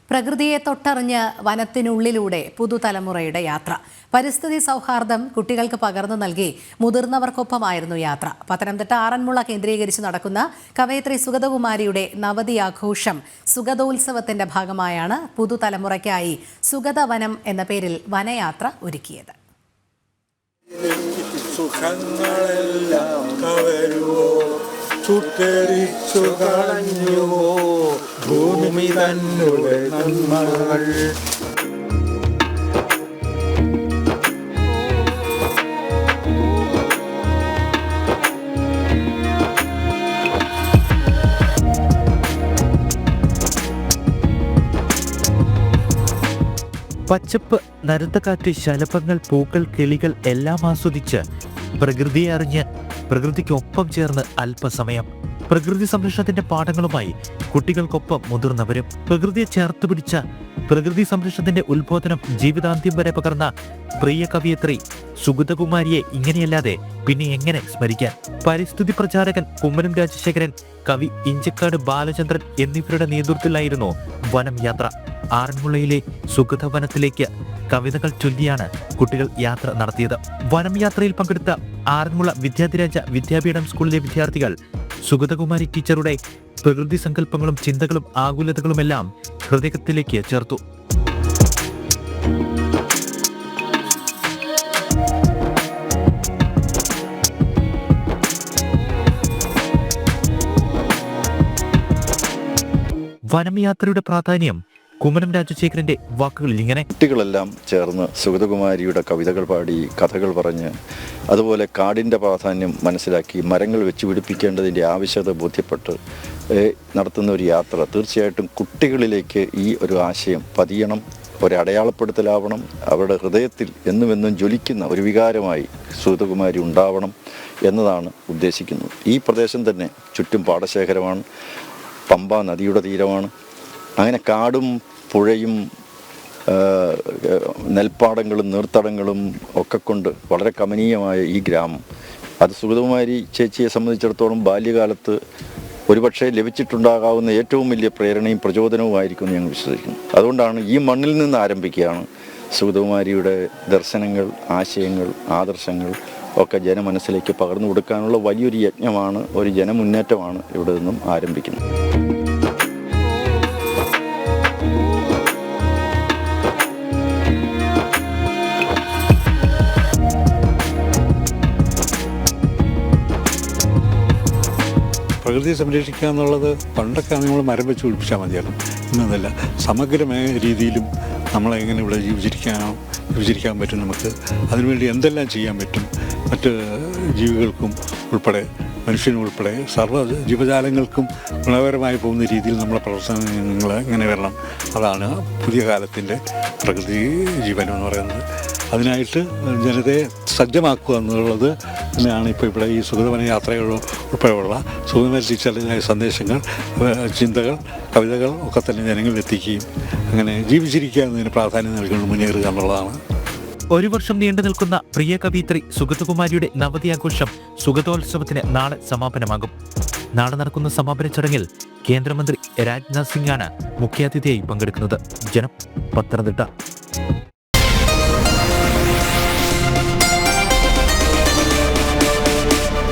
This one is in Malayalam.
പ്രകൃതിയെ തൊട്ടറിഞ്ഞ് വനത്തിനുള്ളിലൂടെ പുതുതലമുറയുടെ യാത്ര. പരിസ്ഥിതി സൗഹാർദ്ദം കുട്ടികൾക്ക് പകർന്നു നൽകി മുതിർന്നവർക്കൊപ്പമായിരുന്നു യാത്ര. പത്തനംതിട്ട ആറന്മുള കേന്ദ്രീകരിച്ച് നടക്കുന്ന കവയിത്രി സുഗതകുമാരിയുടെ നവതി ആഘോഷം സുഗതോത്സവത്തിന്റെ ഭാഗമായാണ് പുതുതലമുറയ്ക്കായി സുഗതവനം എന്ന പേരിൽ വനയാത്ര ഒരുക്കിയത്. ചുട്ടരിച്ചു കളഞ്ഞുവോ ഭൂമി തന്നുടെ നന്മകൾ. പച്ചപ്പ്, നരുത്തക്കാറ്റ്, ശലഭങ്ങൾ, പൂക്കൾ, കിളികൾ എല്ലാം ആസ്വദിച്ച് പ്രകൃതിയെ അറിഞ്ഞ് പ്രകൃതിക്കൊപ്പം ചേർന്ന് അല്പസമയം പ്രകൃതി സംരക്ഷണത്തിന്റെ പാഠങ്ങളുമായി കുട്ടികൾക്കൊപ്പം മുതിർന്നവരും. പ്രകൃതിയെ ചേർത്ത് പിടിച്ച പ്രകൃതി സംരക്ഷണത്തിന്റെ ഉത്ബോധനം ജീവിതാന്ത്യം വരെ പകർന്ന പ്രിയ കവയിത്രി സുഗതകുമാരിയെ ഇങ്ങനെയല്ലാതെ പിന്നെ എങ്ങനെ സ്മരിക്കാൻ? പരിസ്ഥിതി പ്രചാരകൻ കുമ്മനം രാജശേഖരൻ, കവി ഇഞ്ചക്കാട് ബാലചന്ദ്രൻ എന്നിവരുടെ നേതൃത്വത്തിലായിരുന്നു വനം യാത്ര. ആറന്മുളയിലെ സുഗതവനത്തിലേക്ക് കവിതകൾ ചൊല്ലിയാണ് കുട്ടികൾ യാത്ര നടത്തിയത്. വനം യാത്രയിൽ പങ്കെടുത്ത ആറന്മുള വിദ്യാധിരാജ വിദ്യാപീഠം സ്കൂളിലെ വിദ്യാർത്ഥികൾ സുഗതകുമാരി ടീച്ചറുടെ പ്രകൃതി സങ്കല്പങ്ങളും ചിന്തകളും ആകുലതകളുമെല്ലാം ഹൃദയത്തിലേക്ക് ചേർത്തു. വനം യാത്രയുടെ പ്രാധാന്യം കുമ്മനം രാജശേഖരന്റെ വാക്കുകളിൽ ഇങ്ങനെ: കുട്ടികളെല്ലാം ചേർന്ന് സുഗതകുമാരിയുടെ കവിതകൾ പാടി, കഥകൾ പറഞ്ഞ്, അതുപോലെ കാടിൻ്റെ പ്രാധാന്യം മനസ്സിലാക്കി മരങ്ങൾ വെച്ച് പിടിപ്പിക്കേണ്ടതിൻ്റെ ആവശ്യകത ബോധ്യപ്പെട്ട് നടത്തുന്ന ഒരു യാത്ര തീർച്ചയായിട്ടും കുട്ടികളിലേക്ക് ഈ ഒരു ആശയം പതിയണം, ഒരടയാളപ്പെടുത്തലാവണം, അവരുടെ ഹൃദയത്തിൽ എന്നുമെന്നും ജ്വലിക്കുന്ന ഒരു വികാരമായി സുഗതകുമാരി ഉണ്ടാവണം എന്നതാണ് ഉദ്ദേശിക്കുന്നത്. ഈ പ്രദേശം തന്നെ ചുറ്റും പാടശേഖരമാണ്, പമ്പ നദിയുടെ തീരമാണ്. അങ്ങനെ കാടും പുഴയും നെൽപ്പാടങ്ങളും നീർത്തടങ്ങളും ഒക്കെ കൊണ്ട് വളരെ കമനീയമായ ഈ ഗ്രാമം, അത് സുഗതകുമാരി ചേച്ചിയെ സംബന്ധിച്ചിടത്തോളം ബാല്യകാലത്ത് ഒരുപക്ഷെ ലഭിച്ചിട്ടുണ്ടാകാവുന്ന ഏറ്റവും വലിയ പ്രേരണയും പ്രചോദനവുമായിരിക്കും ഞങ്ങൾ വിശ്വസിക്കുന്നു. അതുകൊണ്ടാണ് ഈ മണ്ണിൽ നിന്ന് ആരംഭിക്കുകയാണ് സുഗതകുമാരിയുടെ ദർശനങ്ങൾ, ആശയങ്ങൾ, ആദർശങ്ങൾ ഒക്കെ ജനമനസ്സിലേക്ക് പകർന്നു കൊടുക്കാനുള്ള വലിയൊരു യജ്ഞമാണ്, ഒരു ജനമുന്നേറ്റമാണ് ഇവിടെ നിന്നും ആരംഭിക്കുന്നത്. പ്രകൃതിയെ സംരക്ഷിക്കുക എന്നുള്ളത് പണ്ടൊക്കെ നമ്മൾ മരം വെച്ച് പിടിപ്പിച്ചാൽ മതിയായിരുന്നു. ഇന്നതല്ല, സമഗ്രമായ രീതിയിലും നമ്മളെങ്ങനെ ഇവിടെ ജീവിച്ചിരിക്കാൻ പറ്റും, നമുക്ക് അതിനുവേണ്ടി എന്തെല്ലാം ചെയ്യാൻ പറ്റും, മറ്റ് ജീവികൾക്കും ഉൾപ്പെടെ മനുഷ്യനും ഉൾപ്പെടെ സർവ്വ ജീവജാലങ്ങൾക്കും ഗുണകരമായി പോകുന്ന രീതിയിൽ നമ്മളെ പ്രവർത്തനങ്ങൾ എങ്ങനെ വരണം, അതാണ് പുതിയ കാലത്തിൻ്റെ പ്രകൃതി ജീവനം എന്ന് പറയുന്നത്. അതിനായിട്ട് ജനതയെ സജ്ജമാക്കുക എന്നുള്ളത് തന്നെയാണ് ഇപ്പോൾ ഇവിടെ ഈ സുഗതവന യാത്രകൾ ഉൾപ്പെടെയുള്ള സുഗതകുമാരി ടീച്ചറിൻ്റെ സന്ദേശങ്ങൾ, ചിന്തകൾ, കവിതകൾ ഒക്കെ തന്നെ ജനങ്ങളിൽ എത്തിക്കുകയും അങ്ങനെ ജീവിച്ചിരിക്കുക എന്നതിന് പ്രാധാന്യം നൽകുന്നത് മുന്നേറുക എന്നുള്ളതാണ്. ഒരു വർഷം നീണ്ടു നിൽക്കുന്ന പ്രിയ കവയിത്രി സുഗതകുമാരിയുടെ നവതി ആഘോഷം സുഗതോത്സവത്തിന് നാളെ സമാപനമാകും. നാളെ നടക്കുന്ന സമാപന ചടങ്ങിൽ കേന്ദ്രമന്ത്രി രാജ്നാഥ് സിംഗാണ് മുഖ്യാതിഥിയായി പങ്കെടുക്കുന്നത്. ജനം, പത്തനംതിട്ട.